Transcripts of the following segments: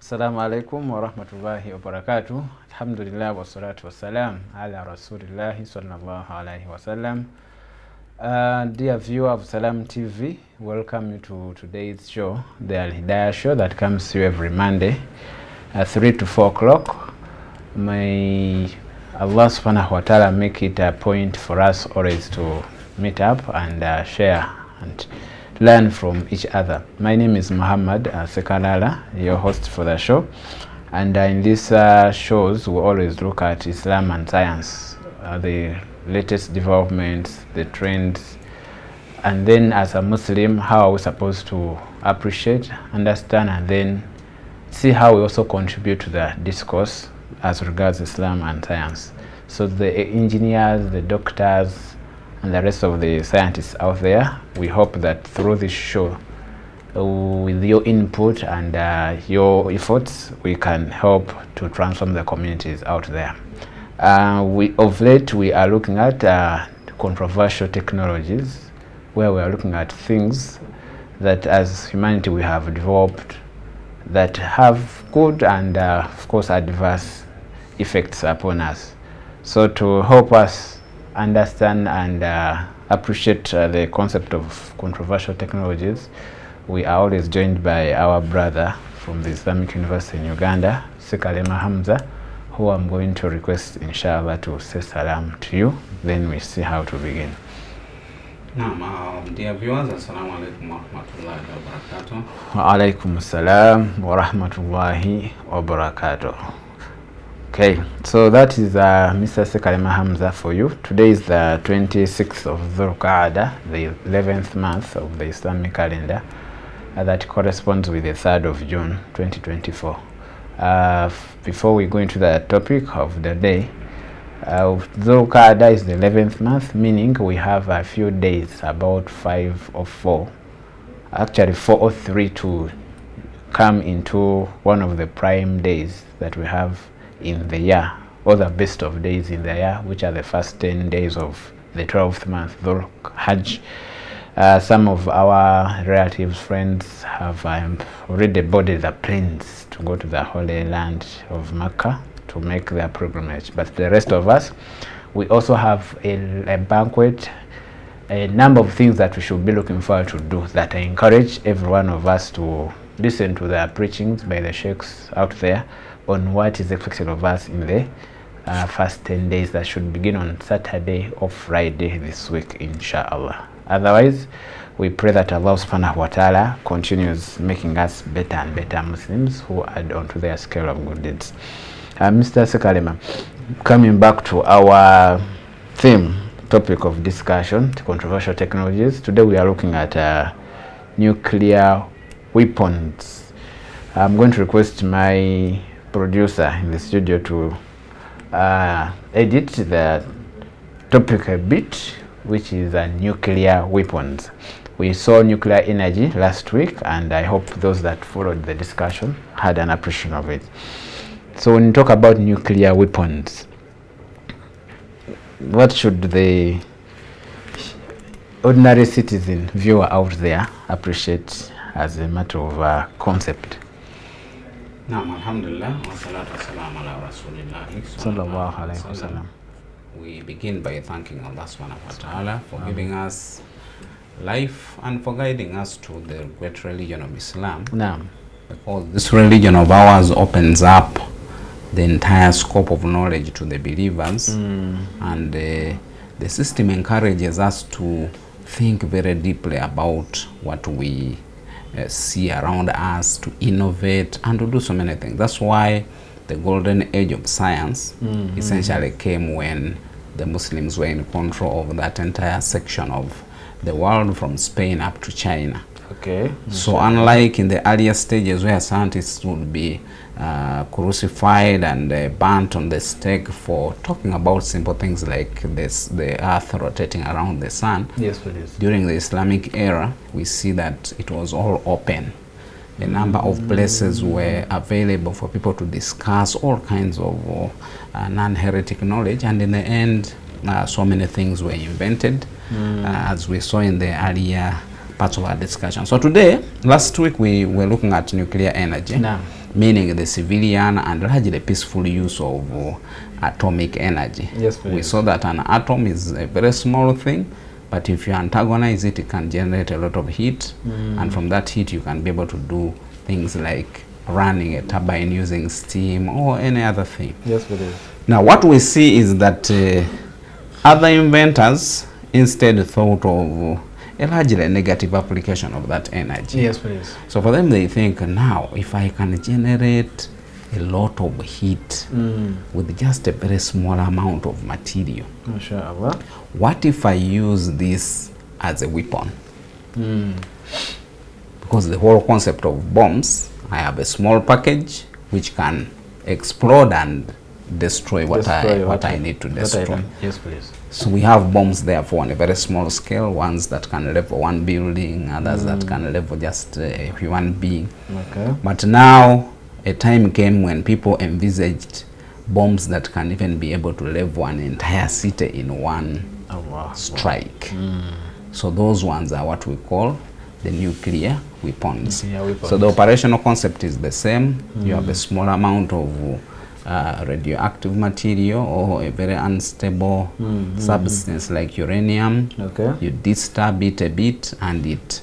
Assalamu alaikum wa rahmatullahi wa barakatuh. Alhamdulillah wa salatu wa salam ala rasulillahi sallallahu alaihi wa sallam. Dear viewer of Salam TV, welcome you to today's show, the Alhidaayah show that comes to you every Monday at 3 to 4 o'clock. May Allah subhanahu wa ta'ala make it a point for us always to meet up and share and learn from each other. My name is Muhammad Sekalala, your host for the show, and in these shows we always look at Islam and science, the latest developments, the trends, and then as a Muslim, how are we supposed to appreciate, understand, and then see how we also contribute to the discourse as regards Islam and science. So the engineers, the doctors, and the rest of the scientists out there, we hope that through this show, with your input and your efforts, we can help to transform the communities out there. Of late, we are looking at controversial technologies, where we are looking at things that as humanity we have developed that have good and of course adverse effects upon us. So to help us understand and appreciate the concept of controversial technologies, we are always joined by our brother from the Islamic University in Uganda, Sekalema Hamza, who I'm going to request inshallah to say salam to you, then we see how to begin. Dear viewers, assalamu alaikum wa rahmatullahi wa barakatuh. Wa alaikum assalam wa rahmatullahi wa barakatuh. Okay, so that is Mr. Sekalema Hamza for you. Today is the 26th of Dhul Qa'dah, the 11th month of the Islamic calendar, that corresponds with the 3rd of June 2024. Before we go into the topic of the day, Dhul Qa'dah is the 11th month, meaning we have a few days, about 5 or 4, actually 4 or 3 to come into one of the prime days that we have in the year, or the best of days in the year, which are the first 10 days of the 12th month, Dhul Hajj. Some of our relatives, friends have already boarded the planes to go to the Holy Land of Mecca to make their pilgrimage. But the rest of us, we also have a banquet, a number of things that we should be looking forward to do, that I encourage every one of us to listen to the preachings by the sheikhs out there on what is expected of us in the first 10 days that should begin on Saturday or Friday this week, inshallah. Otherwise, we pray that Allah subhanahu wa ta'ala continues making us better and better Muslims who add on to their scale of good deeds. Mr. Sekalema, coming back to our topic of discussion, controversial technologies. Today we are looking at nuclear weapons. I'm going to request my producer in the studio to edit the topic a bit, which is nuclear weapons. We saw nuclear energy last week, and I hope those that followed the discussion had an appreciation of it. So when you talk about nuclear weapons, what should the ordinary citizen viewer out there appreciate as a matter of concept? Alhamdulillah, wa salatu wa salam ala rasulillahi sallallahu alaihi wasallam. We begin by thanking Allah subhanahu wa ta'ala for giving us life and for guiding us to the great religion of Islam. Because this religion of ours opens up the entire scope of knowledge to the believers, and the system encourages us to think very deeply about what we see around us, to innovate and to do so many things. That's why the golden age of science essentially came when the Muslims were in control of that entire section of the world, from Spain up to China. Okay. So unlike in the earlier stages where scientists would be crucified and burnt on the stake for talking about simple things like the earth rotating around the sun. Yes, please. During the Islamic era, we see that it was all open. A number of places were available for people to discuss all kinds of non-heretic knowledge, and in the end, so many things were invented, as we saw in the earlier parts of our discussion. So today, last week we were looking at nuclear energy. meaning the civilian and largely peaceful use of atomic energy. Yes, please. We saw that an atom is a very small thing, but if you antagonize it, it can generate a lot of heat, and from that heat you can be able to do things like running a turbine using steam or any other thing. Yes, please. Now what we see is that other inventors instead thought of a largely negative application of that energy. Yes, please. So for them, they think, now if I can generate a lot of heat with just a very small amount of material, MashaAllah. what if I use this as a weapon? Because the whole concept of bombs, I have a small package which can explode and destroy what I need to destroy. Yes, please. So we have bombs therefore on a very small scale, ones that can level one building, others that can level just a human being. Okay. But now a time came when people envisaged bombs that can even be able to level an entire city in one strike. So those ones are what we call the nuclear weapons. So the operational concept is the same. You have a small amount of radioactive material or a very unstable substance like uranium. Okay. You disturb it a bit and it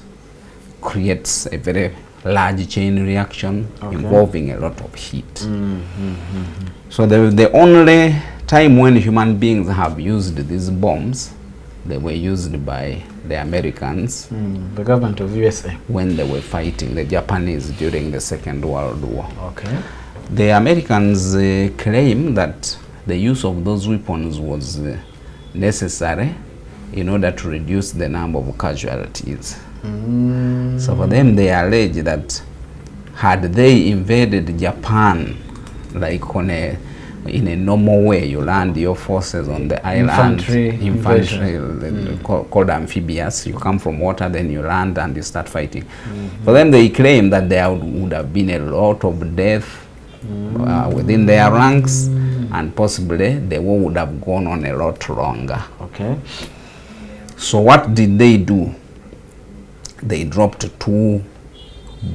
creates a very large chain reaction involving a lot of heat. So the only time when human beings have used these bombs, they were used by the Americans, the government of USA, when they were fighting the Japanese during the Second World War. Okay. The Americans claim that the use of those weapons was necessary in order to reduce the number of casualties. So for them, they allege that had they invaded Japan like in a normal way, you land your forces on the island, infantry called amphibious, you come from water, then you land and you start fighting. For them, they claim that there would have been a lot of death within their ranks, and possibly the war would have gone on a lot longer. Okay. So what did they do? They dropped 2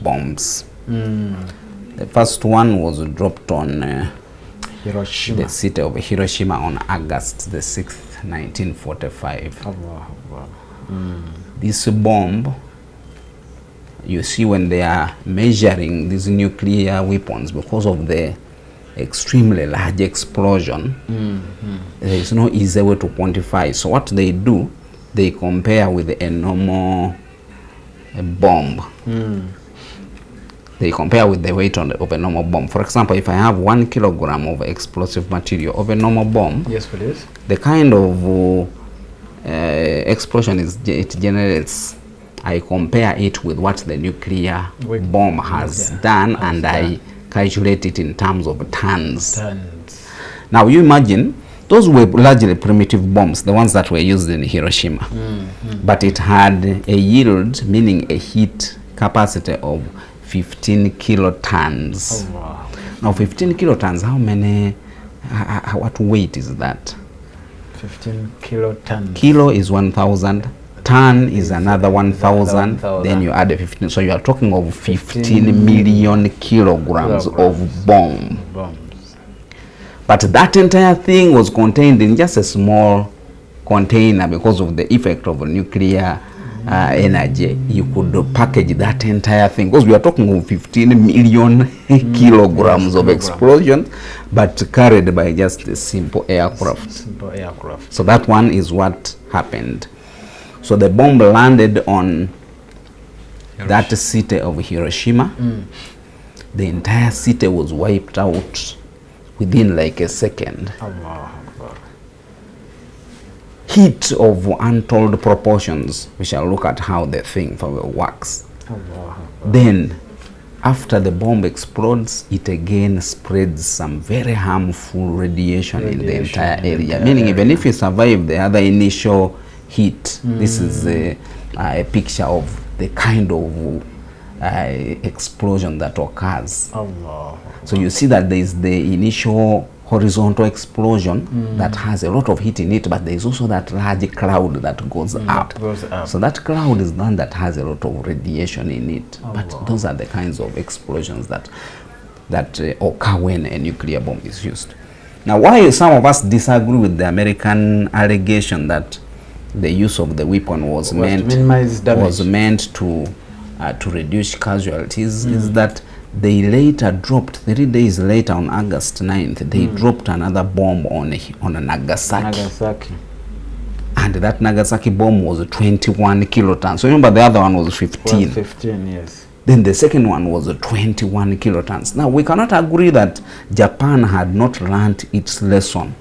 bombs. The first one was dropped on Hiroshima. the city of Hiroshima on August the 6th, 1945. This bomb, you see, when they are measuring these nuclear weapons, because of the extremely large explosion, there is no easy way to quantify. So what they do, they compare with a normal bomb. They compare with the weight of a normal bomb. For example, if I have 1 kilogram of explosive material of a normal bomb, yes, please, the kind of explosion it generates, I compare it with what the nuclear bomb has done, and I calculate it in terms of tons. Now you imagine, those were largely primitive bombs, the ones that were used in Hiroshima. But it had a yield, meaning a heat capacity of 15 kilotons. Now 15 kilotons, how many, what weight is that? 15 kilotons. Kilo is 1,000. Ton is another 1,000. Then you add a 15. So you are talking of 15 million kilograms of bombs. But that entire thing was contained in just a small container because of the effect of nuclear energy. You could package that entire thing, because we are talking of 15 million kilograms of explosion, but carried by just a simple aircraft. So that one is what happened. So the bomb landed on that city of Hiroshima. The entire city was wiped out within like a second. Heat of untold proportions. We shall look at how the thing works. Then, after the bomb explodes, it again spreads some very harmful radiation in the entire area. Meaning, even if you survive the other initial heat, this is a picture of the kind of explosion that occurs. So you see that there is the initial horizontal explosion that has a lot of heat in it, but there is also that large cloud that goes up. So that cloud is one that has a lot of radiation in it. But those are the kinds of explosions that that occur when a nuclear bomb is used. Now, why some of us disagree with the American allegation that the use of the weapon was meant to reduce casualties is that they later dropped, 3 days later on August 9th, they dropped another bomb on Nagasaki. And that Nagasaki bomb was 21 kilotons. So remember, the other one was 15. 15, yes. Then the second one was 21 kilotons. Now, we cannot agree that Japan had not learned its lesson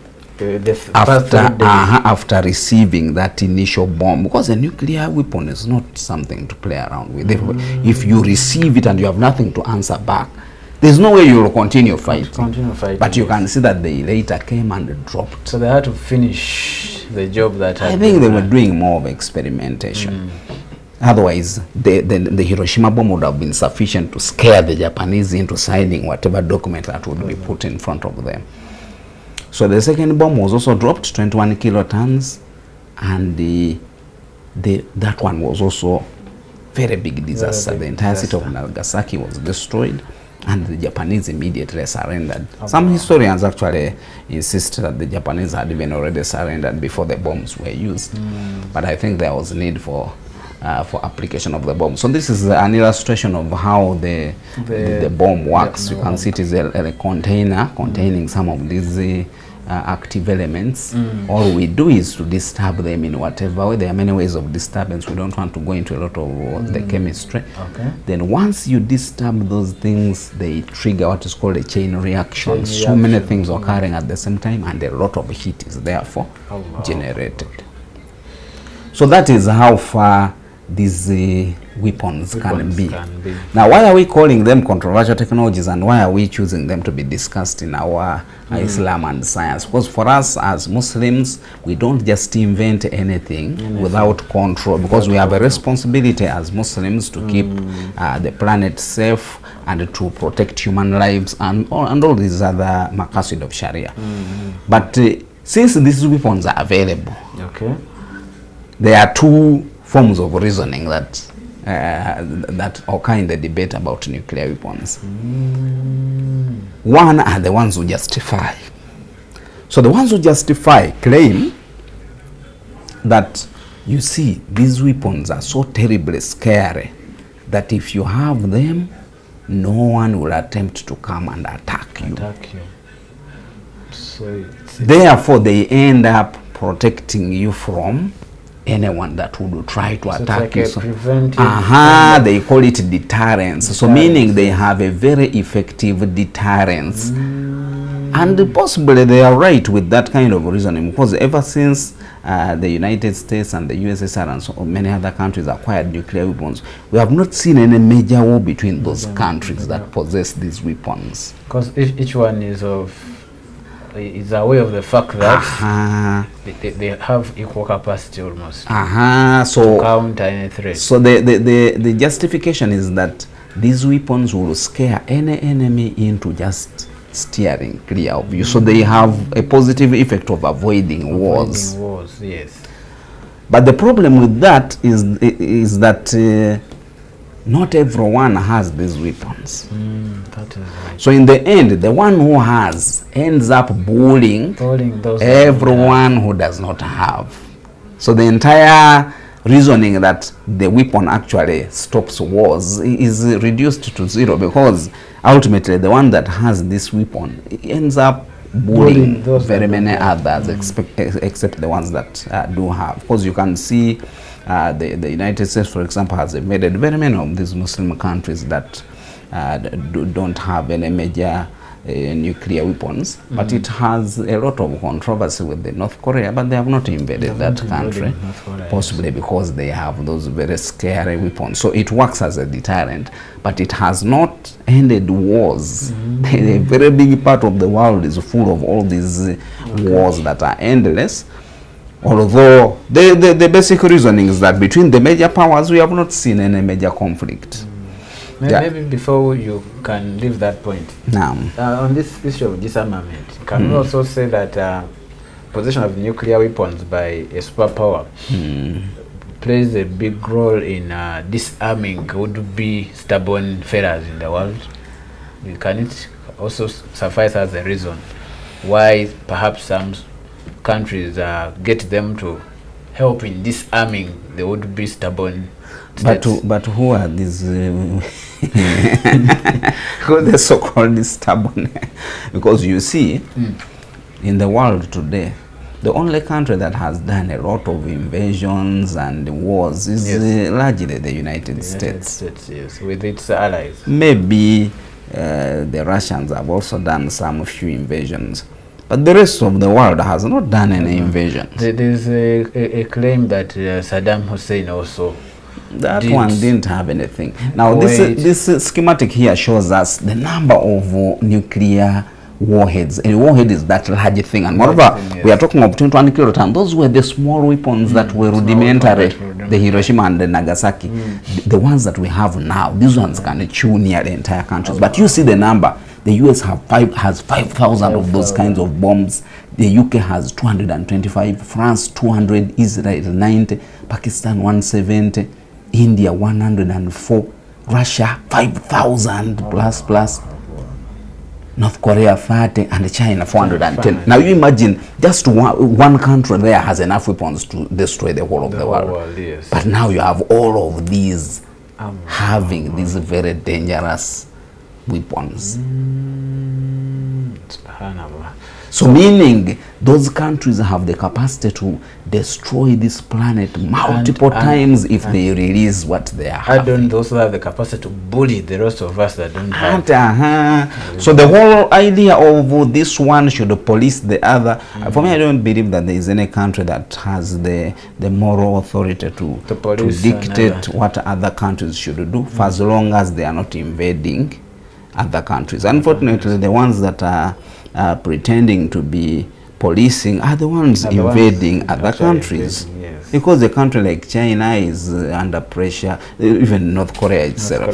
after receiving that initial bomb, because a nuclear weapon is not something to play around with. If you receive it and you have nothing to answer back, there's no way you will continue fighting. But you can see that they later came and dropped. So they had to finish the job that I think they were doing more of experimentation. Otherwise, the Hiroshima bomb would have been sufficient to scare the Japanese into signing whatever document that would be put in front of them. So the second bomb was also dropped, 21 kilotons, and that one was also very big disaster. The entire city of Nagasaki was destroyed, and the Japanese immediately surrendered. Some historians actually insist that the Japanese had even already surrendered before the bombs were used. But I think there was a need for application of the bomb. So this is an illustration of how the bomb works. You can see it is a container containing some of these active elements. All we do is to disturb them in whatever way. There are many ways of disturbance. We don't want to go into a lot of the chemistry. Then once you disturb those things, they trigger what is called a chain reaction. So many things occurring at the same time, and a lot of heat is therefore generated. So that is how far these weapons can be. Now, why are we calling them controversial technologies, and why are we choosing them to be discussed in our Islam and science? Because for us as Muslims, we don't just invent anything without control, because we have a responsibility as Muslims to keep the planet safe and to protect human lives and all these other maqasid of Sharia. But since these weapons are available, there are two forms of reasoning that occur in the debate about nuclear weapons. One are the ones who justify. So the ones who justify claim that, you see, these weapons are so terribly scary that if you have them, no one will attempt to come and attack you. So therefore, they end up protecting you from anyone that would try to attack you. So, they call it deterrence. So meaning they have a very effective deterrence. And possibly they are right with that kind of reasoning, because ever since the United States and the USSR and so many other countries acquired nuclear weapons, we have not seen any major war between those countries that possess these weapons. Because each one is aware of the fact that they have equal capacity almost so to counter any threat. So the justification is that these weapons will scare any enemy into just steering clear of you. So they have a positive effect of avoiding wars. Yes. But the problem with that is that not everyone has these weapons. That is right. So in the end, the one who has ends up bullying everyone who does not have. So the entire reasoning that the weapon actually stops wars is reduced to zero, because ultimately the one that has this weapon ends up bullying very many others, except the ones that do have. Because you can see the United States, for example, has invaded very many of these Muslim countries that don't have any major nuclear weapons, but it has a lot of controversy with the North Korea, but they have not invaded that country, possibly because they have those very scary weapons. So it works as a deterrent, but it has not ended wars. A very big part of the world is full of all these wars that are endless. Although the basic reasoning is that between the major powers, we have not seen any major conflict. Maybe before you can leave that point, on this issue of disarmament, can we also say that possession of nuclear weapons by a superpower plays a big role in disarming would-be stubborn fellas in the world? Can it also suffice as a reason why perhaps some countries get them to help in disarming the would-be stubborn states. But who are these who are the so-called stubborn? Because you see, in the world today, the only country that has done a lot of invasions and wars is largely the United States. Yes, with its allies. Maybe the Russians have also done some few invasions, but the rest of the world has not done any invasions. There is a claim that Saddam Hussein also. That one didn't have anything. Now this schematic here shows us the number of nuclear warheads. A warhead is that large thing, and moreover, we are talking of 21 kilotons. Those were the small weapons that were rudimentary, the Hiroshima and the Nagasaki. The ones that we have now, these ones can chew near the entire countries. But you see the number. The US has 5,000 of those kinds of bombs. The UK has 225, France 200, Israel 90, Pakistan 170, India 104, Russia 5,000 plus. North Korea 30, and China 410. Now you imagine just one country there has enough weapons to destroy the whole of the world. Yes. But now you have all of these having these very dangerous weapons. So meaning those countries have the capacity to destroy this planet multiple times if they release what they are having. They also have the capacity to bully the rest of us that don't have. So the whole idea of this one should police the other. For me, I don't believe that there is any country that has the moral authority to dictate what other countries should do, for as long as they are not invading other countries. Unfortunately, the ones that are pretending to be policing are the ones invading other countries. Because a country like China is under pressure, even North Korea itself.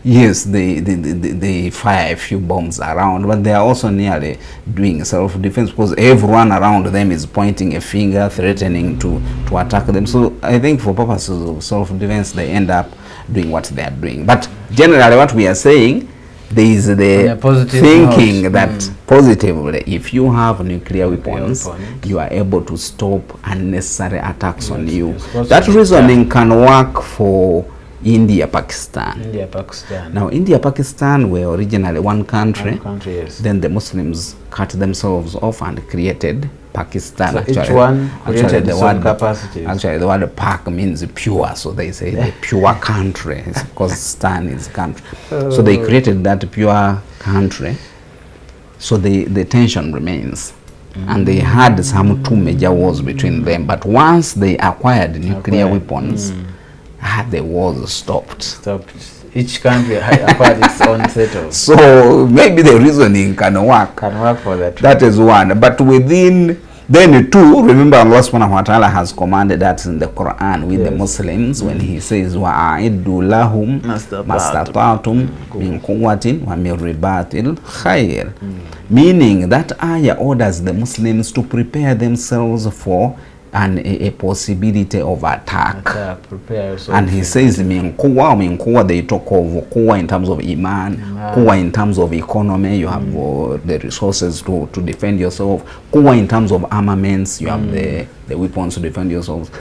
Yes, they fire a few bombs around, but they are also nearly doing self-defense, because everyone around them is pointing a finger, threatening to attack them. So I think for purposes of self-defense, they end up doing what they are doing. But generally what we are saying, there is the thinking that positively, if you have nuclear weapons, you are able to stop unnecessary attacks on you. That reasoning can work for India, Pakistan. Now, India, Pakistan were originally one country. Then the Muslims cut themselves off and created Pakistan. So actually, each one created the word capacity. Actually, the word Pak means pure, so they say the pure country, because Stan is country. So they created that pure country. So the tension remains. And they had some two major wars between them. But once they acquired nuclear weapons, the wars stopped. Each country acquired its own settle. So maybe the reasoning can work for that. That is one. But within then two, remember Allah subhanahu wa ta'ala has commanded that in the Quran with the Muslims when he says wa'iddu lahum mastata'tum min quwwatin wa min ribatil khayr. Meaning that ayah orders the Muslims to prepare themselves for a possibility of attack. And he says min quwwa, they talk of quwwa in terms of iman, quwwa in terms of economy, you have the resources to defend yourself, quwwa in terms of armaments, you have the weapons to defend yourselves.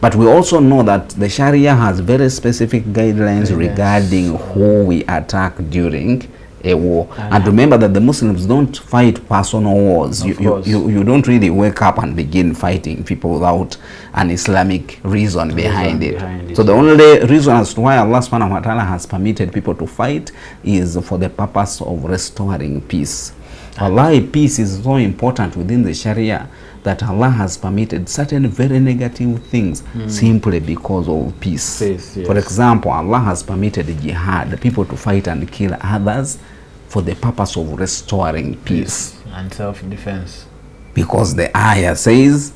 But we also know that the Sharia has very specific guidelines regarding who we attack during a war. And remember that the Muslims don't fight personal wars. You don't really wake up and begin fighting people without an Islamic reason behind it. So the only reason as to why Allah subhanahu wa ta'ala has permitted people to fight is for the purpose of restoring peace. Allah, peace is so important within the Sharia that Allah has permitted certain very negative things simply because of peace. For example, Allah has permitted jihad, people to fight and kill others for the purpose of restoring peace and self-defense. Because the ayah says,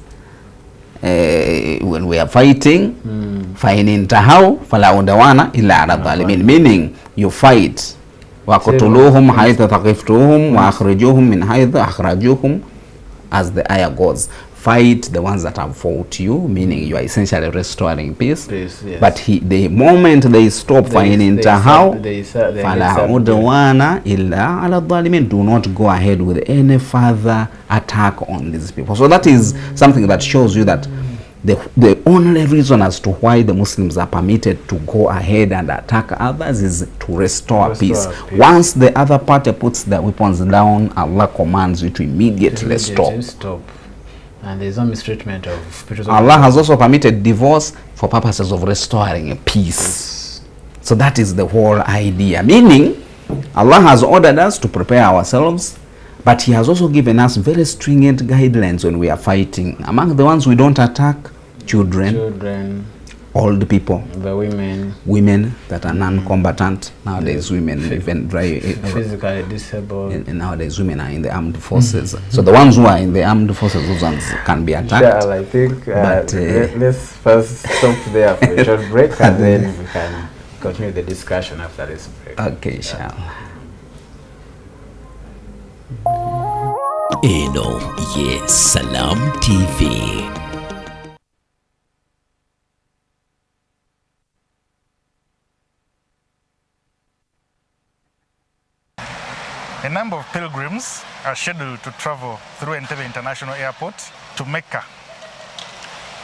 when we are fighting, فَإِنْ انْتَهَوْا فَلَا عُدْوَانَ إِلَّا عَلَى الظَّالِمِينَ, meaning you fight, وَقُتُلُوهُمْ حَيْثَ ثَقِفْتُوهُمْ وَأَخْرِجُوهُمْ مِنْ حَيْثَ أَخْرَجُوكُمْ, as the ayah goes. fight the ones that have fought you, meaning you are essentially restoring peace. Yes. But the moment they stop fighting Tahau, do not go ahead with any further attack on these people. So that is something that shows you that the only reason as to why the Muslims are permitted to go ahead and attack others is to restore peace. Once the other party puts their weapons down, Allah commands you to immediately stop. And there is no mistreatment of people. Allah has also permitted divorce for purposes of restoring peace. So that is the whole idea. Meaning, Allah has ordered us to prepare ourselves, but He has also given us very stringent guidelines when we are fighting. Among the ones we don't attack, children, old people, the women that are non-combatant. Nowadays, women even physically disabled. And nowadays, women are in the armed forces. So the ones who are in the armed forces, those ones can be attacked. Yeah, I think. But let's first stop there for a short break, and then we can continue the discussion after this break. Okay, inshallah. Eno, yes, Salam TV. A number of pilgrims are scheduled to travel through Entebbe International Airport to Mecca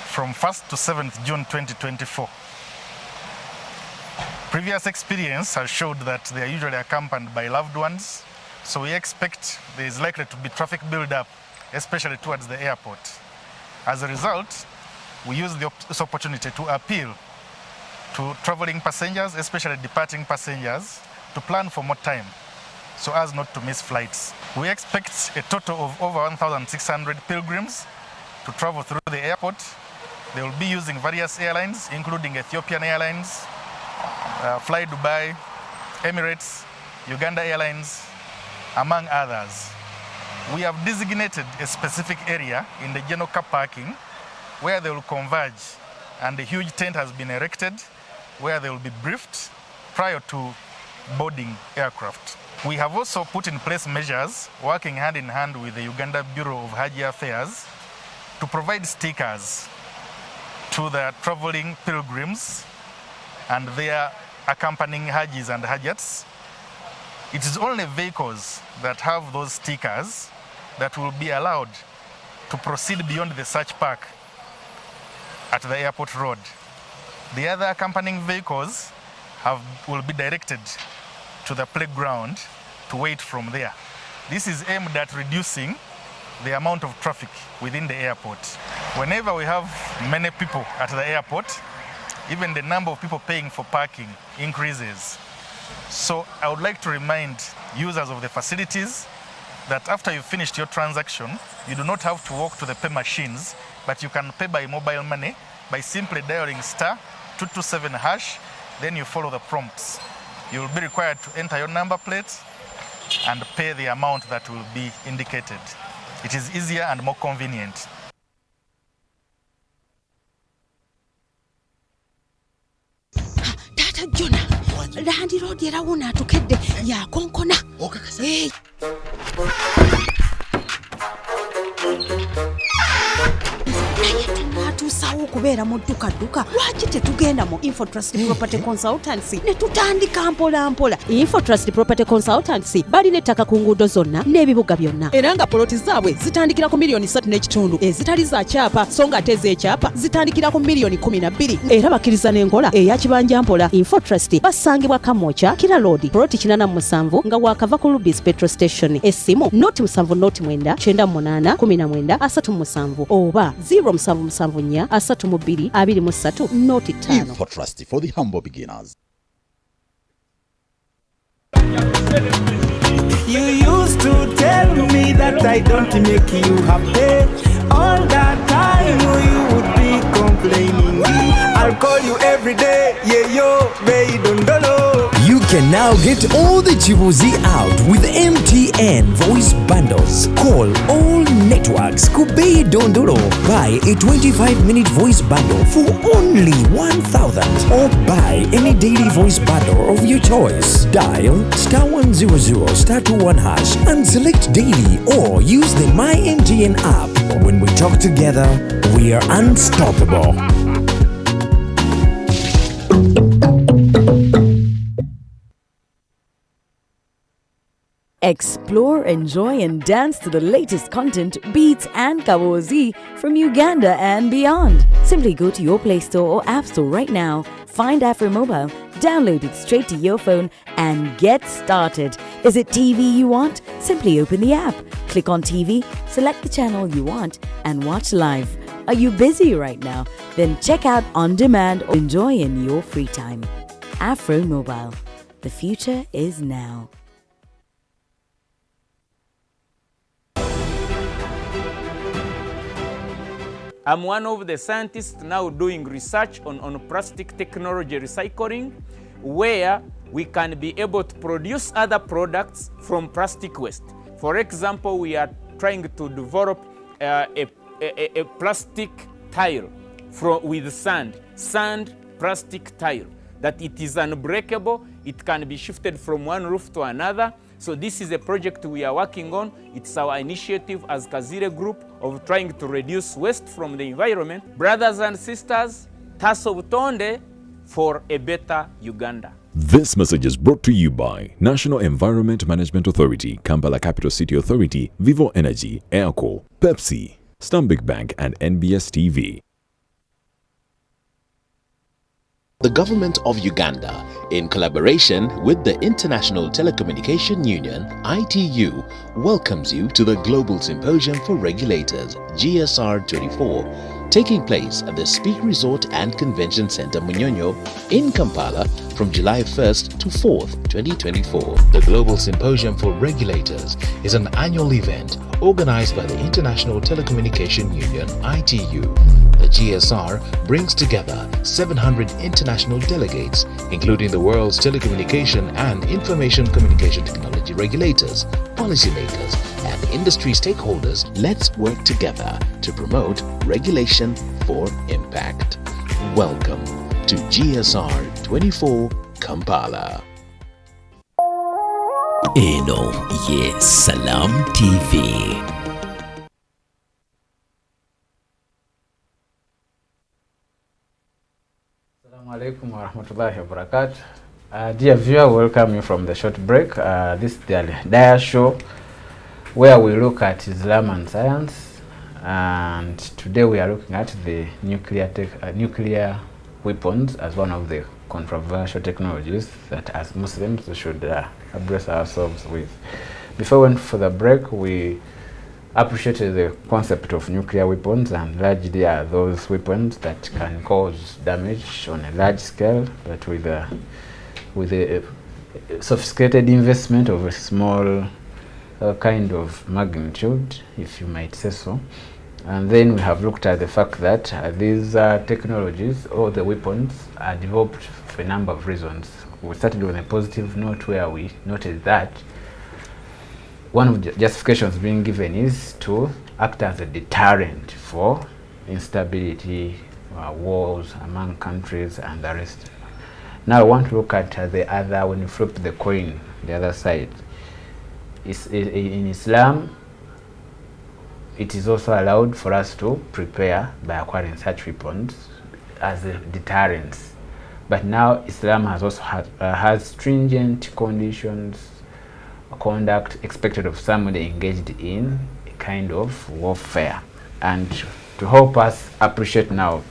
from 1st to 7th June 2024. Previous experience has showed that they are usually accompanied by loved ones, so we expect there is likely to be traffic build-up, especially towards the airport. As a result, we use this opportunity to appeal to traveling passengers, especially departing passengers, to plan for more time, so as not to miss flights. We expect a total of over 1,600 pilgrims to travel through the airport. They will be using various airlines, including Ethiopian Airlines, Fly Dubai, Emirates, Uganda Airlines, among others. We have designated a specific area in the general car parking where they will converge, and a huge tent has been erected where they will be briefed prior to boarding aircraft. We have also put in place measures working hand in hand with the Uganda Bureau of Hajj Affairs to provide stickers to the traveling pilgrims and their accompanying Hajjis and Hajjats. It is only vehicles that have those stickers that will be allowed to proceed beyond the search park at the airport road. The other accompanying vehicles will be directed to the playground to wait from there. This is aimed at reducing the amount of traffic within the airport. Whenever we have many people at the airport, even the number of people paying for parking increases. So I would like to remind users of the facilities that after you've finished your transaction, you do not have to walk to the pay machines, but you can pay by mobile money by simply dialing *227#, then you follow the prompts. You will be required to enter your number plate and pay the amount that will be indicated. It is easier and more convenient. Tata Jona, Landi Road yarawuna tukedde ya konkona. Hey. Tusawo kubeera mu dduka lwaki tetugenda mu Infotrust Property Consultancy ne tutandika mpola. Infotrust Property Consultancy balina ettaka ku nguudo zonna n'ebibuga byonna era nga poloti zaabwe zitandikira ku $1.3 ezitali za kyapa so nga ate ez'ekyapa zitandikira ku $12 era bakkiriza n'enkola eya kibanja mpola. Infotrust basangibwa Kamwokya Kira Road poloti 87 nga waakava ku Rubis Petrol Station. Essimu 0709 98 19 37 oba 0774 3 23 5. Infotrust for the humble beginners. You used to tell me that I don't make you happy. All that time you would be complaining. I'll call you every day, yeah yo, baby don't know. UK can now get all the Chibuzi out with MTN voice bundles. Call all networks. Kubei Dondoro. Buy a 25-minute voice bundle for only 1,000 or buy any daily voice bundle of your choice. Dial *100 *21 hash and select daily or use the My MTN app. When we talk together, we are unstoppable. Explore, enjoy, and dance to the latest content, beats, and kawozi from Uganda and beyond. Simply go to your Play Store or App Store right now, find Afro Mobile, download it straight to your phone, and get started. Is it TV you want? Simply open the app, click on TV, select the channel you want, and watch live. Are you busy right now? Then check out On Demand or enjoy in your free time. Afro Mobile. The future is now. I'm one of the scientists now doing research on plastic technology recycling, where we can be able to produce other products from plastic waste. For example, we are trying to develop a plastic tile with sand plastic tile, that it is unbreakable, it can be shifted from one roof to another. So this is a project we are working on. It's our initiative as Kazire Group of trying to reduce waste from the environment. Brothers and sisters, Taso Butonde for a better Uganda. This message is brought to you by National Environment Management Authority, Kampala Capital City Authority, Vivo Energy, Airco, Pepsi, Stanbic Bank, and NBS TV. The government of Uganda, in collaboration with the International Telecommunication Union, ITU, welcomes you to the Global Symposium for Regulators, GSR 24, taking place at the Speak Resort and Convention Center Munyonyo in Kampala from July 1st to 4th, 2024. The Global Symposium for Regulators is an annual event organized by the International Telecommunication Union, ITU. The GSR brings together 700 international delegates, including the world's telecommunication and information communication technology regulators, policymakers, and industry stakeholders. Let's work together to promote regulation for impact. Welcome to GSR 24 Kampala. Eno ye Salam TV. Assalamu alaikum wa rahmatullahi wa barakatuh. Dear viewer, welcome you from the short break. This is the Alhidaayah show, where we look at Islam and science, and today we are looking at the nuclear weapons as one of the controversial technologies that as Muslims we should address ourselves with. Before we went for the break, we appreciated the concept of nuclear weapons, and largely are those weapons that can cause damage on a large scale, but with a sophisticated investment of a small kind of magnitude, if you might say so. And then we have looked at the fact that these technologies or the weapons are developed for a number of reasons. We started on a positive note where we noted that one of the justifications being given is to act as a deterrent for instability, wars among countries, and the rest. Now I want to look at the other, when you flip the coin, the other side. In Islam, it is also allowed for us to prepare by acquiring such weapons as a deterrence. But now Islam has also has stringent conditions, conduct expected of somebody engaged in a kind of warfare. And to help us appreciate now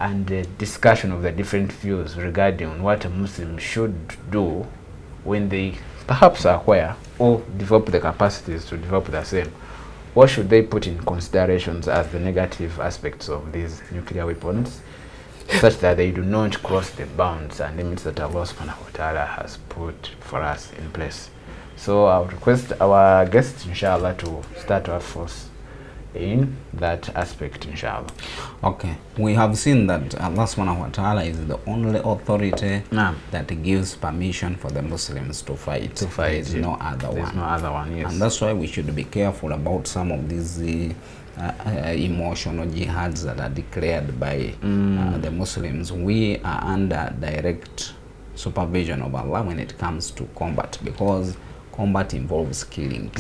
and the discussion of the different views regarding what a Muslim should do when they perhaps acquire or develop the capacities to develop the same, what should they put in considerations as the negative aspects of these nuclear weapons, such that they do not cross the bounds and limits that Allah subhanahu wa ta'ala has put for us in place. So I would request our guest, inshallah, to start off first in that aspect, inshallah. Okay, we have seen that Allah subhanahu wa ta'ala is the only authority that gives permission for the Muslims to fight. There is no other one. There's no other one, yes. And that's why we should be careful about some of these emotional jihads that are declared by the Muslims. We are under direct supervision of Allah when it comes to combat, because combat involves killing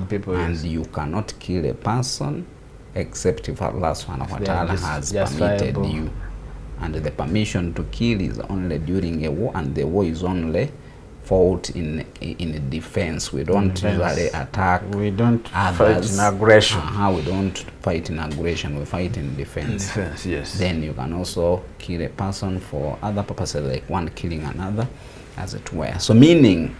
people. And you cannot kill a person except if Allah subhanahu wa ta'ala has permitted you. And the permission to kill is only during a war, and the war is only fought in defense. We don't usually attack. We don't others. Fight in aggression. We don't fight in aggression. We fight in defense. Defense, yes. Then you can also kill a person for other purposes, like one killing another, as it were. So meaning,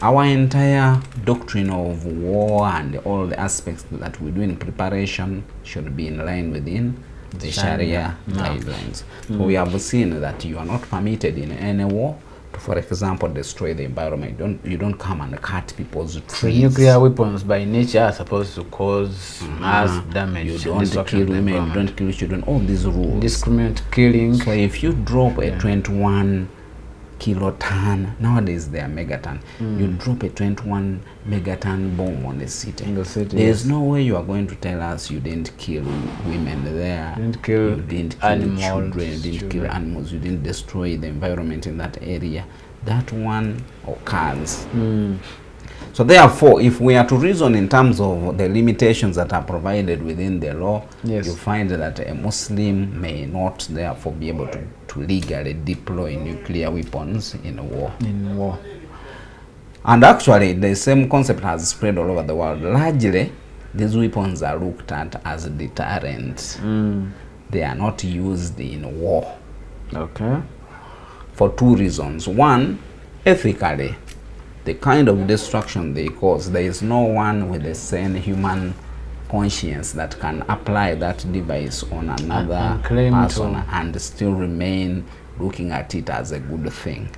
our entire doctrine of war and all the aspects that we do in preparation should be in line within the Sharia guidelines. So we have seen that you are not permitted in any war to, for example, destroy the environment. You don't come and cut people's trees. Nuclear weapons by nature are supposed to cause mass damage. You don't kill women, you don't kill children, all these rules. Discriminate killing. So if you drop a 21 kiloton, nowadays they are megaton, you drop a 21 megaton bomb on the city. There's no way you are going to tell us you didn't kill women there, you didn't kill animals, children, you didn't kill animals, you didn't destroy the environment in that area. That one occurs. So therefore, if we are to reason in terms of the limitations that are provided within the law, you find that a Muslim may not therefore be able to legally deploy nuclear weapons in a war. And actually, the same concept has spread all over the world. Largely, these weapons are looked at as deterrents. They are not used in war. Okay. For two reasons. One, ethically, the kind of destruction they cause, there is no one with the sane human conscience that can apply that device on another person and still remain looking at it as a good thing.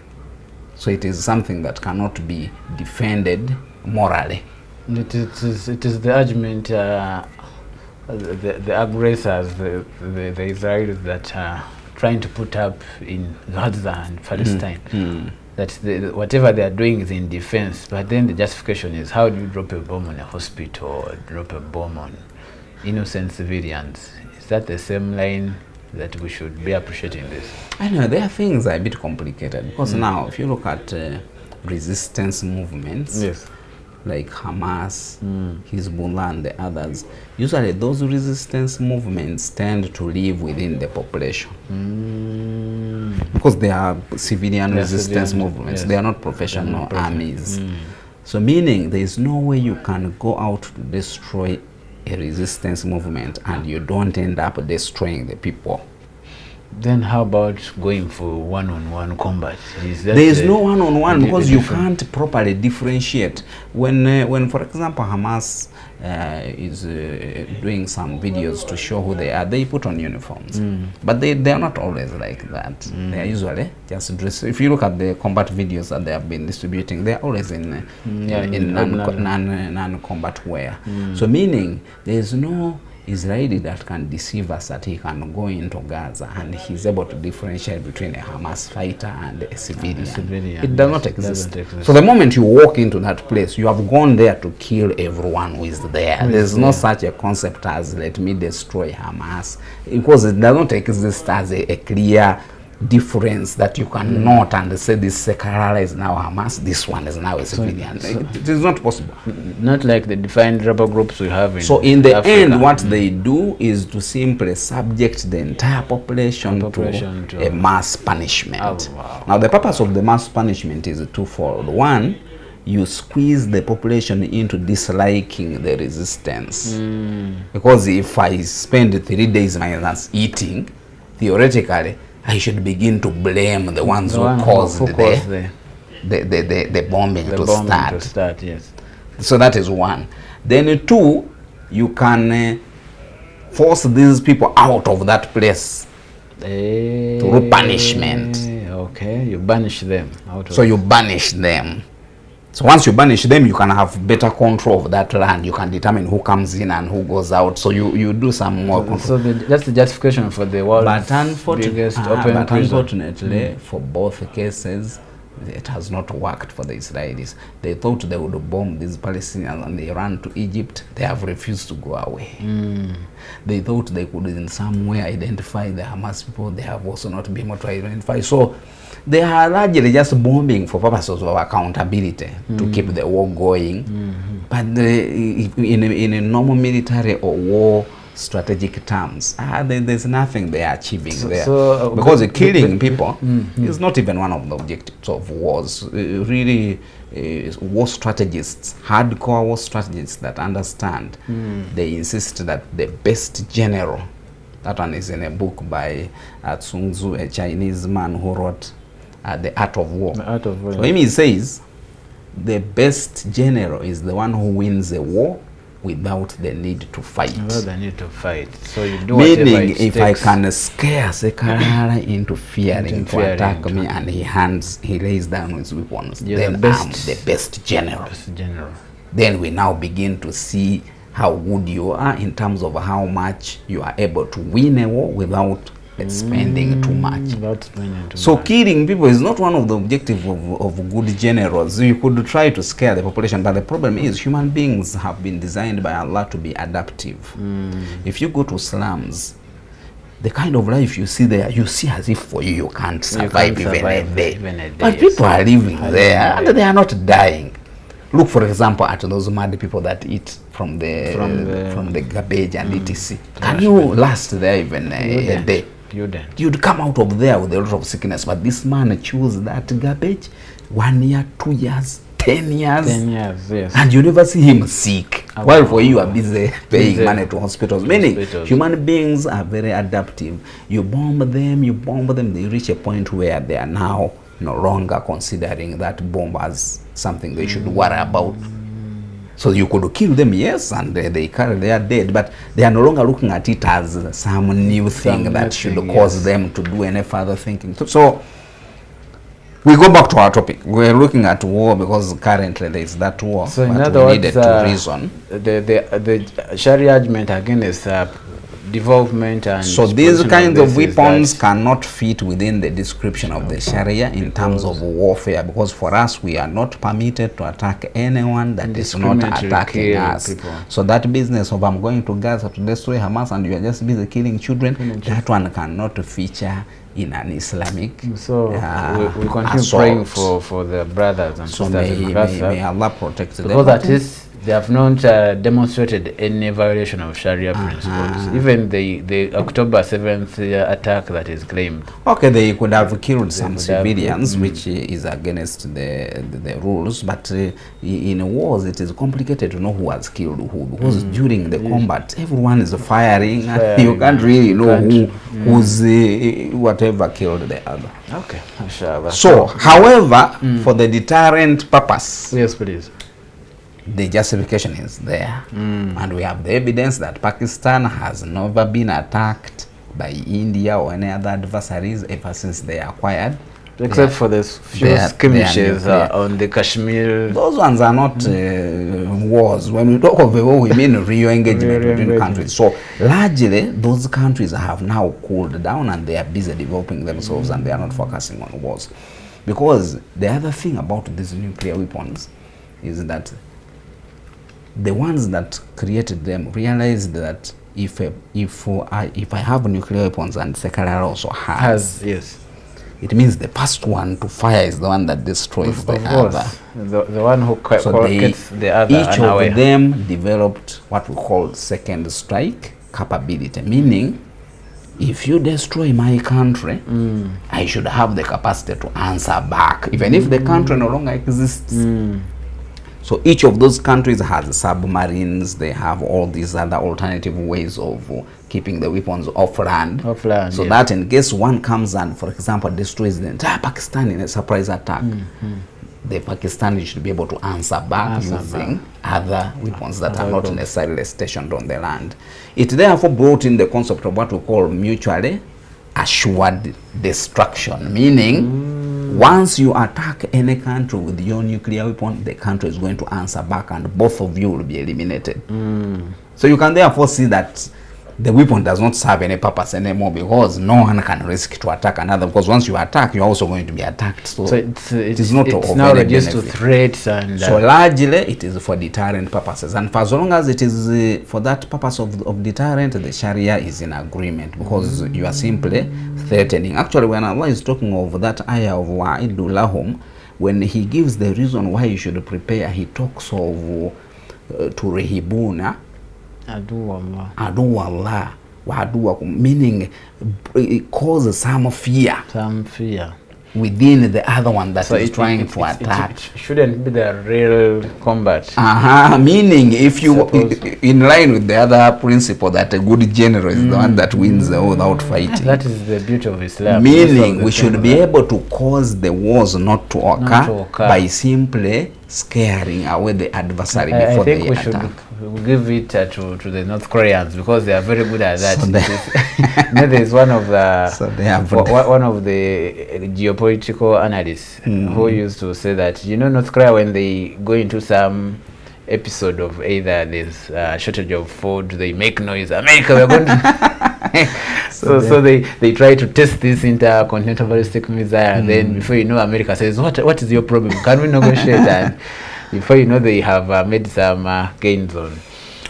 So it is something that cannot be defended morally. It is the argument, the aggressors, the Israelis that are trying to put up in Gaza and Palestine. That whatever they are doing is in defense, but then the justification is, how do you drop a bomb on a hospital or drop a bomb on innocent civilians? Is that the same line that we should be appreciating this? I know there are things are a bit complicated, because now if you look at resistance movements, like Hamas, Hezbollah and the others, usually those resistance movements tend to live within the population. Because they are civilian resistance movements. They are not professional armies. So meaning there is no way you can go out to destroy a resistance movement and you don't end up destroying the people. Then how about going for one-on-one combat? There is no one-on-one because you can't properly differentiate. When for example, Hamas is doing some videos to show who they are, they put on uniforms. But they are not always like that. They are usually just dressed. If you look at the combat videos that they have been distributing, they are always in non-combat wear. So meaning there is no Israeli that can deceive us that he can go into Gaza and he's able to differentiate between a Hamas fighter and a civilian. It does not exist. So the moment you walk into that place, you have gone there to kill everyone who is there. There's no such a concept as let me destroy Hamas, because it does not exist as a clear difference that you can note and say this secular is now Hamas, this one is now a civilian. It is not possible. Not like the defined rebel groups we have in So in the end, what they do is to simply subject the entire population to a mass punishment. Now the purpose of the mass punishment is twofold. One, you squeeze the population into disliking the resistance. Because if I spend 3 days minus eating, theoretically, I should begin to blame the ones who caused the bombing to start. So that is one. Then two, you can force these people out of that place through punishment. Okay, you banish them out of So you banish them. So once you banish them, you can have better control of that land. You can determine who comes in and who goes out. So you do some more control. So that's the justification for the world's biggest open prison. Unfortunately, for both cases, it has not worked for the Israelis. They thought they would bomb these Palestinians and they ran to Egypt. They have refused to go away. They thought they could in some way identify the Hamas people. They have also not been able to identify. So they are largely just bombing for purposes of accountability to keep the war going. But in a normal military or war strategic terms, there's nothing they are achieving there. Because killing people is not even one of the objectives of wars. Really, war strategists, hardcore war strategists that understand, they insist that the best general, that one is in a book by Sun Tzu, a Chinese man who wrote The Art of War. The Art of War. So he says the best general is the one who wins a war without the need to fight. Without the need to fight. So you do meaning if I can scare Sekarara into fearing to attack me and he lays down his weapons, then I'm the best general. Then we now begin to see how good you are in terms of how much you are able to win a war without spending too much. So killing people is not one of the objectives of good generals. You could try to scare the population, but the problem is human beings have been designed by Allah to be adaptive. If you go to slums, the kind of life you see there, you see as if for you can't survive, even a day. But people are living there and they are not dying. Look, for example, at those mad people that eat from the garbage and etc. Can you last there even a day? You'd come out of there with a lot of sickness, but this man chews that garbage 1 year, 2 years, 10 years. 10 years, yes. And you never see him sick. While for you are busy paying money to hospitals. Meaning, human beings are very adaptive. You bomb them, they reach a point where they are now no longer considering that bomb as something they should worry about. So you could kill them, yes, and they are dead, but they are no longer looking at it as some new thing that should cause them to do any further thinking. So we go back to our topic. We're looking at war because currently there is that war. So in other words, to reason. The Sharia judgment again is development and so these kinds of weapons cannot fit within the description of the Sharia in terms of warfare, because for us we are not permitted to attack anyone that is not attacking us. So that business of I'm going to Gaza to destroy Hamas and you are just busy killing children, that one cannot feature in an Islamic. So we continue praying for the brothers and sisters in Gaza. May Allah protect them. Because at least they have not demonstrated any violation of Sharia principles. Even the October 7th attack that is claimed. Okay, they could have killed some civilians, which is against the rules. But in wars, it is complicated to know who has killed who, because during the combat, everyone is firing. You can't really know who's whatever killed the other. Okay, inshallah. So, however, for the deterrent purpose, yes, please, the justification is there, and we have the evidence that Pakistan has never been attacked by India or any other adversaries ever since they acquired. Except for the few skirmishes on the Kashmir. Those ones are not wars. When we talk of a war, we mean real engagement between countries. So largely, those countries have now cooled down and they are busy developing themselves and they are not focusing on wars. Because the other thing about these nuclear weapons is that the ones that created them realized that if I have nuclear weapons and Sekarara also has, yes, it means the first one to fire is the one that destroys the other. The one who gets the other. Each of them developed what we call second strike capability, meaning if you destroy my country, I should have the capacity to answer back, even if the country no longer exists. So each of those countries has submarines, they have all these other alternative ways of keeping the weapons off land. So that in case one comes and, for example, destroys the entire Pakistan in a surprise attack, the Pakistanis should be able to answer back using other weapons that are not necessarily stationed on the land. It therefore brought in the concept of what we call mutually assured destruction, meaning Once you attack any country with your nuclear weapon, the country is going to answer back and both of you will be eliminated. So you can therefore see that the weapon does not serve any purpose anymore, because no one can risk to attack another, because once you attack, you're also going to be attacked. So it is not it's now reduced to threats, and so largely it is for deterrent purposes, and for as long as it is for that purpose of deterrent, the Sharia is in agreement, because you are simply threatening. Actually, when Allah is talking of that ayah of wa'iddu lahum, when he gives the reason why you should prepare, he talks of turhibuna adu Allah wa adu, meaning it causes some fear within the other one that is trying to attack. It shouldn't be the real combat. Meaning, if you in line with the other principle that a good general is the one that wins the war without fighting. That is the beauty of Islam. Meaning, we should be able to cause the wars not to occur by simply scaring away the adversary before they attack. I think we should give it to the North Koreans, because they are very good at that. So there is one of the one of the geopolitical analysts who used to say that, you know, North Korea, when they go into some episode of either there's a shortage of food, they make noise. America, we're going to so they try to test this intercontinental ballistic missile, and then before you know, America says, what is your problem? Can we negotiate? And before you know, they have made some gains on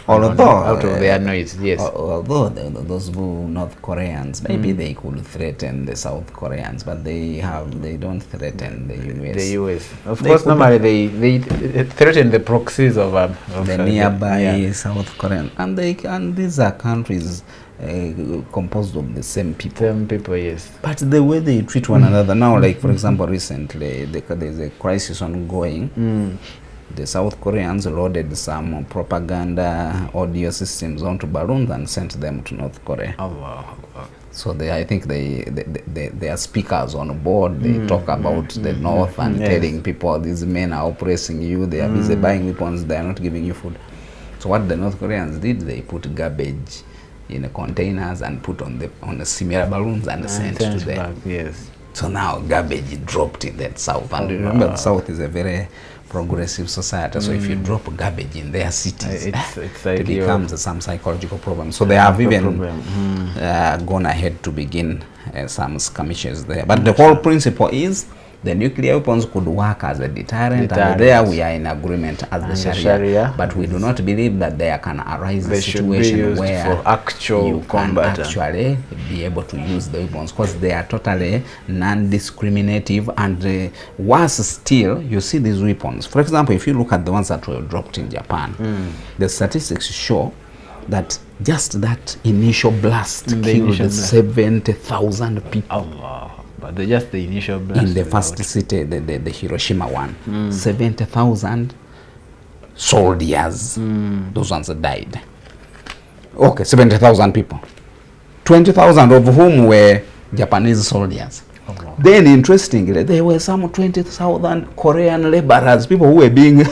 out of their noise. Yes. Although those North Koreans, maybe they could threaten the South Koreans, but they don't threaten the US. The US, of course, normally they threaten the proxies of the nearby South Korean, and these are countries composed of the same people. Same people, yes. But the way they treat one another now, like for example, recently there's a crisis ongoing. The South Koreans loaded some propaganda audio systems onto balloons and sent them to North Korea. So I think they are speakers on board. They talk about the North and telling people, these men are oppressing you. They are busy buying weapons. They are not giving you food. So what the North Koreans did, they put garbage in the containers and put on the similar balloons and sent to them. Yes. So now garbage dropped in the South, and remember the South is a very progressive society, so if you drop garbage in their cities, it becomes some psychological problem. So they have even gone ahead to begin some skirmishes there. But the whole principle is the nuclear weapons could work as a deterrent, and there we are in agreement as the Sharia. But we do not believe that there can arise a situation where for actual you combat can actually be able to use the weapons, because they are totally non-discriminative. And worse still, you see these weapons. For example, if you look at the ones that were dropped in Japan, the statistics show that just that initial blast killed 70,000 people. But just the initial blast in the first city, the Hiroshima one, 70,000 soldiers, those ones died. Okay, 70,000 people, 20,000 of whom were Japanese soldiers. Then interestingly, there were some 20,000 Korean laborers, people who were being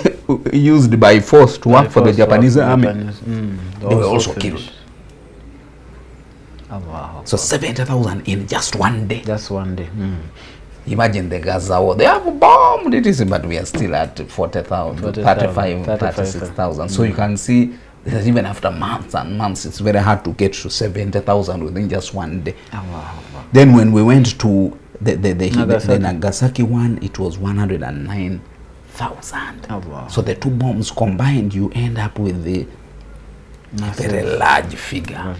used by force to work for the Japanese army. They were also killed. So 70,000 in just one day. Just one day. Imagine the Gaza war. They have bombed it, but we are still at 40,000, 35, 36,000. So you can see that even after months and months, it's very hard to get to 70,000 within just one day. Then when we went to the Nagasaki one, it was 109,000. So the two bombs combined, you end up with the very large figure of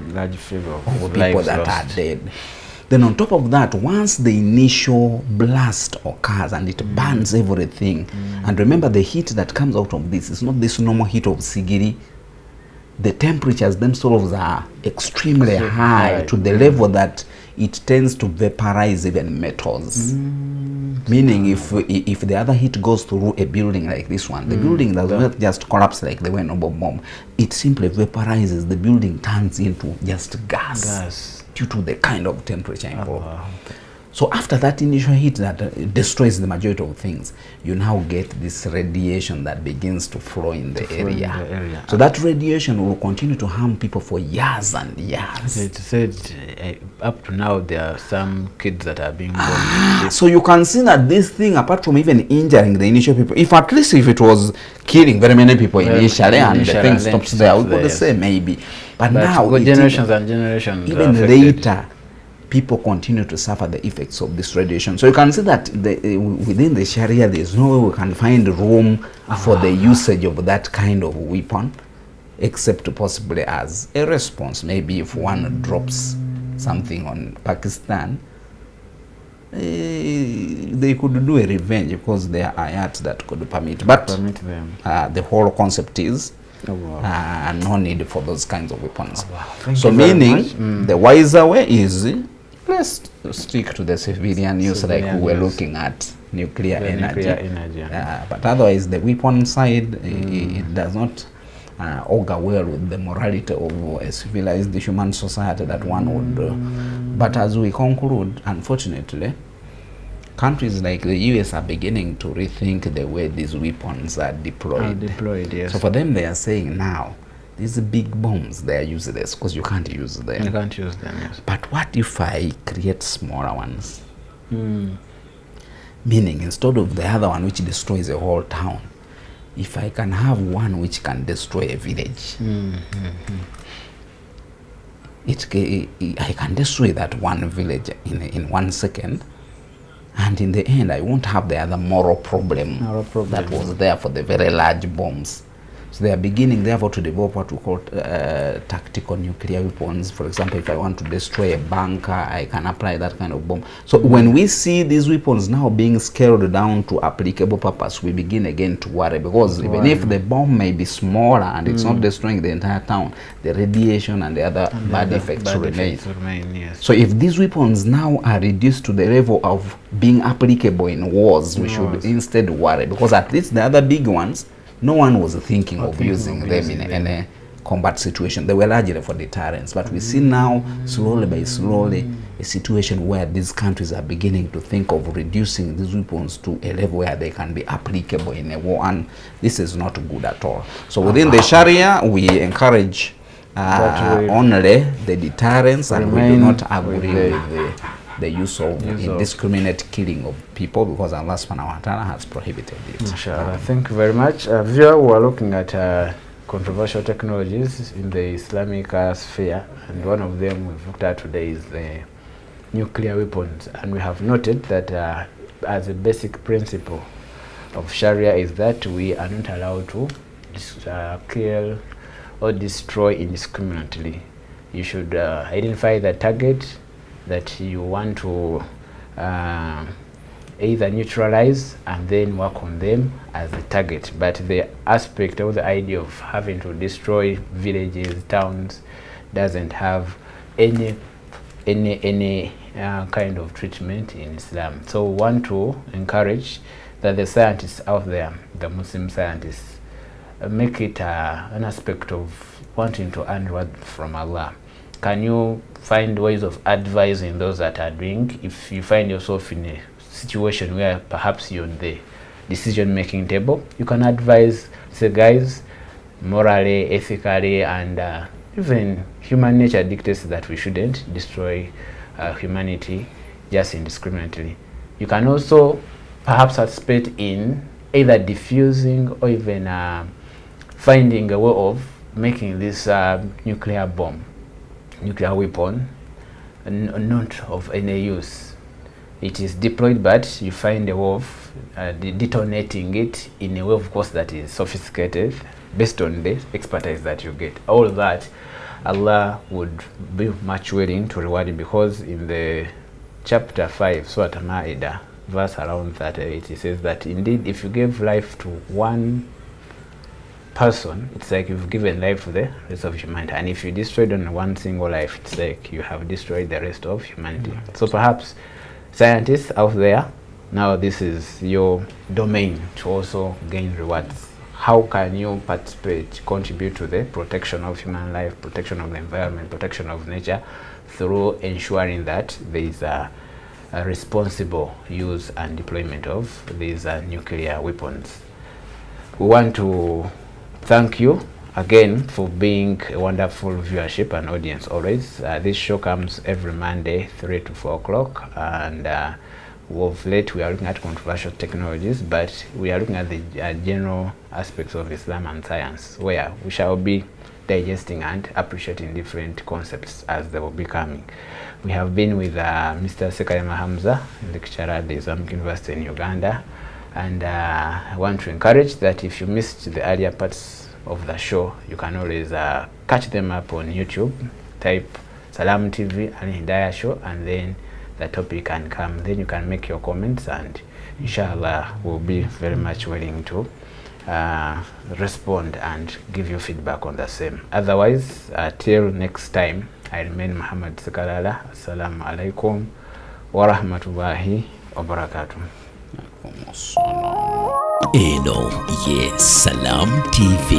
people that are dead. Then on top of that, once the initial blast occurs and it burns everything, and remember the heat that comes out of this is not this normal heat of sigiri. The temperatures themselves are extremely high to the level that it tends to vaporize even metals. Meaning if the other heat goes through a building like this one, the building does not just collapse like the Wenobo bomb. It simply vaporizes. The building turns into just gas due to the kind of temperature involved. So after that initial hit that destroys the majority of things, you now get this radiation that begins to flow in the area. So that radiation will continue to harm people for years and years. It said up to now there are some kids that are being born. So you can see that this thing, apart from even injuring the initial people, if at least if it was killing very many people initially and the thing stops there, we could say maybe. But now, generations and generations, even later, people continue to suffer the effects of this radiation. So you can see that within the Sharia, there is no way we can find room for the usage of that kind of weapon, except possibly as a response. Maybe if one drops something on Pakistan, they could do a revenge because there are ayats that could permit. But them. The whole concept is no need for those kinds of weapons. So meaning the wiser way is let's stick to the civilian use, like we were looking at nuclear energy. But otherwise the weapon side, it does not augur well with the morality of a civilized human society that one would do. But as we conclude, unfortunately, countries like the US are beginning to rethink the way these weapons are deployed. Yes. So for them, they are saying now, these big bombs, they are useless because you can't use them. You can't use them, yes. But what if I create smaller ones? Meaning, instead of the other one which destroys a whole town, if I can have one which can destroy a village, I can destroy that one village in 1 second. And in the end, I won't have the other moral problem that was there for the very large bombs. So they are beginning, therefore, to develop what we call tactical nuclear weapons. For example, if I want to destroy a bunker, I can apply that kind of bomb. So when we see these weapons now being scaled down to applicable purpose, we begin again to worry, because even if the bomb may be smaller and it's not destroying the entire town, the radiation and the other bad effects remain. Yes. So if these weapons now are reduced to the level of being applicable in wars, we should instead worry, because at least the other big ones, no one was thinking of using them in a combat situation. They were largely for deterrence. But we see now, slowly by slowly, a situation where these countries are beginning to think of reducing these weapons to a level where they can be applicable in a war. And this is not good at all. So within the Sharia, we encourage only the deterrence, and we do not agree with the use of indiscriminate killing of people, because Allah subhanahu wa ta'ala has prohibited it. Inshallah. Thank you very much. Viewer, we are looking at controversial technologies in the Islamic sphere, and one of them we've looked at today is the nuclear weapons. And we have noted that as a basic principle of Sharia is that we are not allowed to kill or destroy indiscriminately. You should identify the target that you want to either neutralize and then work on them as a target. But the aspect or the idea of having to destroy villages, towns, doesn't have any kind of treatment in Islam. So we want to encourage that the scientists out there, the Muslim scientists, make it an aspect of wanting to earn reward from Allah. Can you find ways of advising those that are doing? If you find yourself in a situation where perhaps you're on the decision-making table, you can advise, say, guys, morally, ethically, and even human nature dictates that we shouldn't destroy humanity just indiscriminately. You can also perhaps participate in either diffusing or even finding a way of making this nuclear weapon not of any use. It is deployed, but you find a way of detonating it in a way, of course, that is sophisticated based on the expertise that you get. All that Allah would be much willing to reward you, because in the chapter 5, Surah Al-Ma'idah, verse around 38, it says that indeed if you give life to one person, it's like you've given life to the rest of humanity, and if you destroyed on one single life, it's like you have destroyed the rest of humanity. So perhaps scientists out there, now this is your domain to also gain rewards. How can you participate, contribute to the protection of human life, protection of the environment, protection of nature, through ensuring that there is responsible use and deployment of these nuclear weapons. We want to thank you again for being a wonderful viewership and audience always. This show comes every Monday 3 to 4 o'clock, and of late we are looking at controversial technologies, but we are looking at the general aspects of Islam and science, where we shall be digesting and appreciating different concepts as they will be coming. We have been with Mr. Sekalema Hamza, lecturer at the Islamic University in Uganda, and I want to encourage that if you missed the earlier parts of the show, you can always catch them up on YouTube. Type Salam TV Alhidaayah show, and then the topic can come. Then you can make your comments, and inshallah we'll be very much willing to respond and give you feedback on the same. Otherwise, till next time, I remain Muhammad Sekalala. Assalamu alaikum wa rahmatullahi wa barakatuh. Eno, yes, Salam TV.